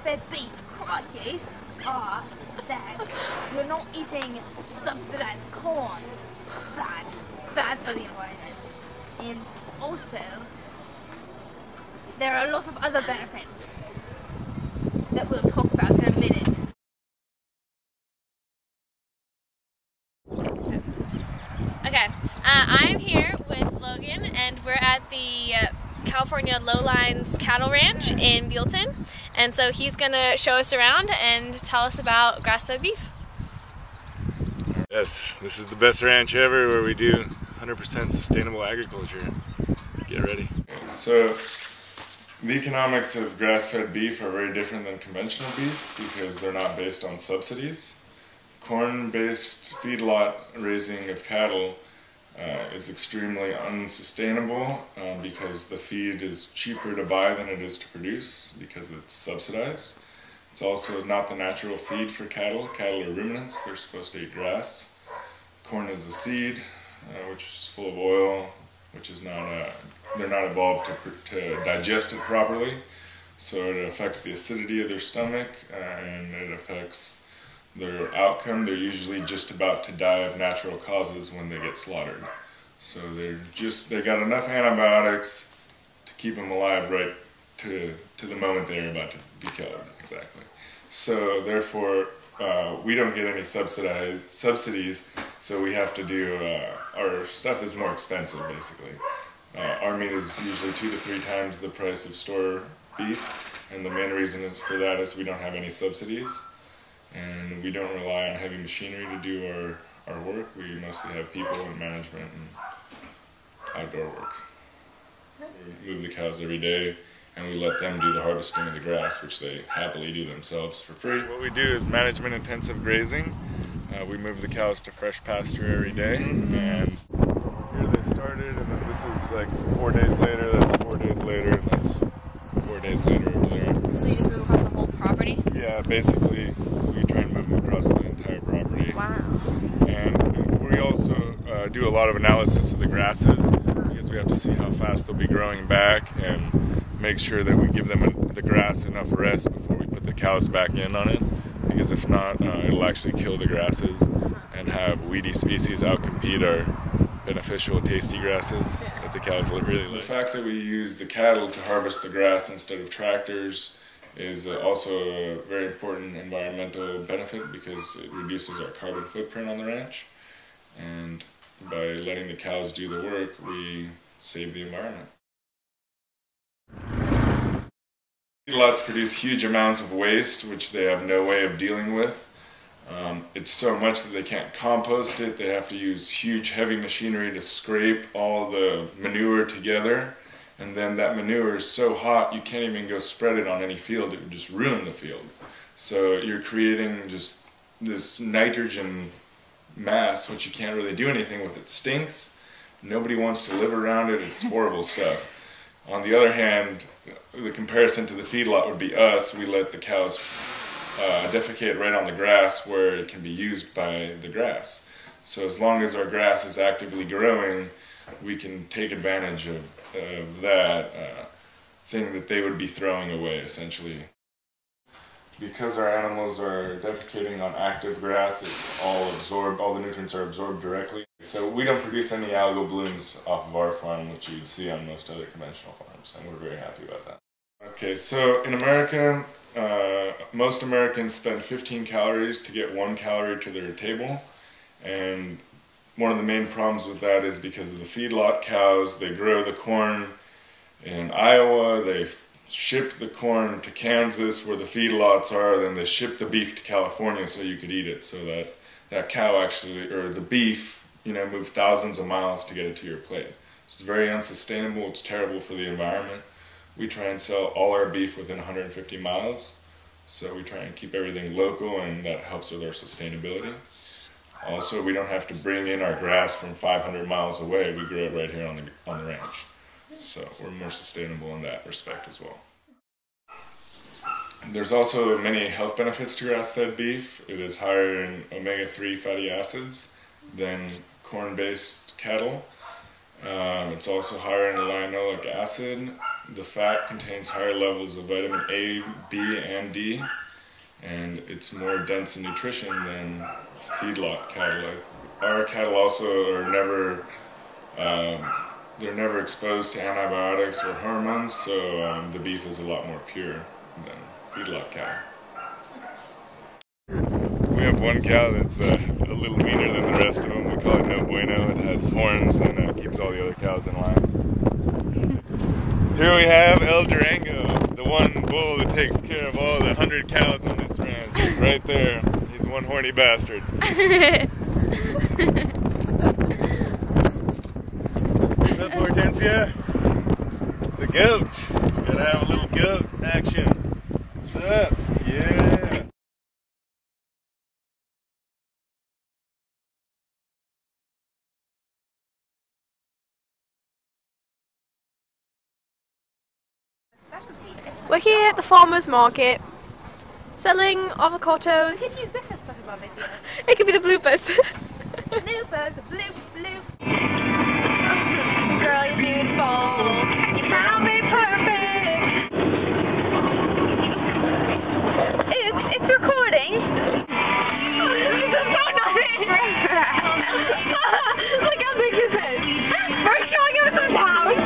grass-fed beef, crikey, are that you're not eating subsidized corn, which is bad for the environment. And also, there are a lot of other benefits that we'll talk about in a minute. Okay, I'm here with Logan and we're at the California Lowlines cattle ranch in Buellton, and so he's gonna show us around and tell us about grass-fed beef. Yes, this is the best ranch ever where we do 100% sustainable agriculture. Get ready. So the economics of grass-fed beef are very different than conventional beef because they're not based on subsidies. Corn-based feedlot raising of cattle is extremely unsustainable because the feed is cheaper to buy than it is to produce because it's subsidized. It's also not the natural feed for cattle. Cattle are ruminants, they're supposed to eat grass. Corn is a seed, which is full of oil, which is not, they're not evolved to digest it properly. So it affects the acidity of their stomach and it affects their outcome. They're usually just about to die of natural causes when they get slaughtered. So they got enough antibiotics to keep them alive right to the moment they're about to be killed, exactly. So therefore, we don't get any subsidies, so we have to do, our stuff is more expensive basically. Our meat is usually 2 to 3 times the price of store beef, and the main reason for that is we don't have any subsidies. And we don't rely on heavy machinery to do our work. We mostly have people and management and outdoor work. We move the cows every day and we let them do the harvesting of the grass, which they happily do themselves for free. What we do is management intensive grazing. We move the cows to fresh pasture every day, and here they started, and then this is like 4 days later, that's 4 days later, and that's 4 days later over there. So you just move across the whole property? Yeah, basically we try and move them across the entire property. Wow. And we also do a lot of analysis of the grasses because we have to see how fast they'll be growing back and make sure that we give them the grass enough rest before we put the cows back in on it, because if not, it'll actually kill the grasses and have weedy species outcompete our beneficial tasty grasses that the cows really like. The fact that we use the cattle to harvest the grass instead of tractors is also a very important environmental benefit because it reduces our carbon footprint on the ranch, and by letting the cows do the work, we save the environment. Feedlots produce huge amounts of waste, which they have no way of dealing with. It's so much that they can't compost it. They have to use huge heavy machinery to scrape all the manure together, and then that manure is so hot you can't even go spread it on any field. It would just ruin the field. So you're creating just this nitrogen mass which you can't really do anything with. It stinks, nobody wants to live around it, it's horrible stuff. On the other hand, the comparison to the feedlot would be us. We let the cows defecate right on the grass where it can be used by the grass. So as long as our grass is actively growing, we can take advantage of that thing that they would be throwing away, essentially. Because our animals are defecating on active grass, it's all absorbed, all the nutrients are absorbed directly. So we don't produce any algal blooms off of our farm, which you'd see on most other conventional farms, and we're very happy about that. Okay, so in America, most Americans spend 15 calories to get 1 calorie to their table, and one of the main problems with that is because of the feedlot cows. They grow the corn in Iowa, they ship the corn to Kansas where the feedlots are, then they ship the beef to California so you could eat it. So that cow actually, or the beef, moved thousands of miles to get it to your plate. It's very unsustainable, it's terrible for the environment. We try and sell all our beef within 150 miles, so we try and keep everything local, and that helps with our sustainability. Also, we don't have to bring in our grass from 500 miles away. We grow it right here on the ranch. So we're more sustainable in that respect as well. There's also many health benefits to grass-fed beef. It is higher in omega-3 fatty acids than corn-based cattle. It's also higher in linoleic acid, The fat contains higher levels of vitamin A, B, and D, and it's more dense in nutrition than feedlot cattle. Our cattle also are never, they're never exposed to antibiotics or hormones, so the beef is a lot more pure than feedlot cattle. We have one cow that's a little meaner than the rest of them. We call it No Bueno. It has horns and keeps all the other cows in line. Here we have El Durango, the one bull that takes care of all the 100 cows on this ranch. Right there. He's one horny bastard. What's up, Hortensia? The goat. Gotta have a little goat action. What's up? Yeah. We're here at the farmer's market, selling avocados. We could use this as part of our video. It could be the bloopers. Bloopers, bloop, bloop. Girl, you're beautiful. You found me perfect. It's recording. Look how big this is. We're showing him some house.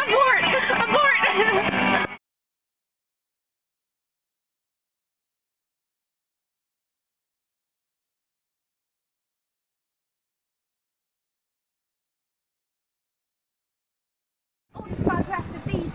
Abort! Abort! Oh, it's bad rest of beef.